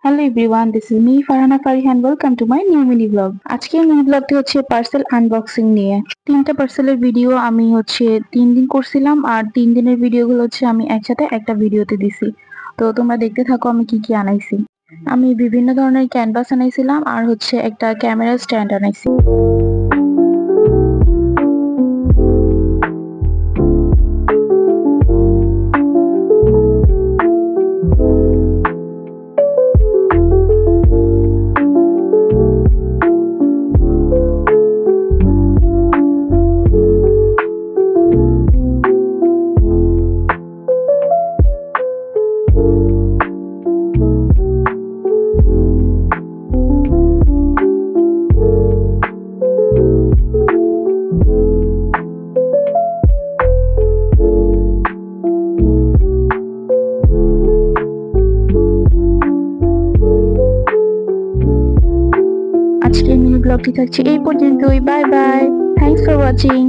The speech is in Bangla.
Hello everyone, this is me Farhana Farihan. Welcome to my new mini vlog. আজকের মিনি ব্লগটি হচ্ছে পার্সেল আনবক্সিং নিয়ে। 3টা পার্সেলের ভিডিও আমি 3 দিন করছিলাম, আর 3 দিনের ভিডিওগুলো আমি একসাথে একটা ভিডিওতে দিছি। তো তোমরা দেখতে থাকো আমি কি কি আনাইছি। আমি বিভিন্ন ধরনের ক্যানভাস আনাইছিলাম, আর একটা ক্যামেরা স্ট্যান্ড আনাইছি। আজকের মিনি ব্লগটি থাকছে এই পর্যন্তই। Bye bye, thanks for watching.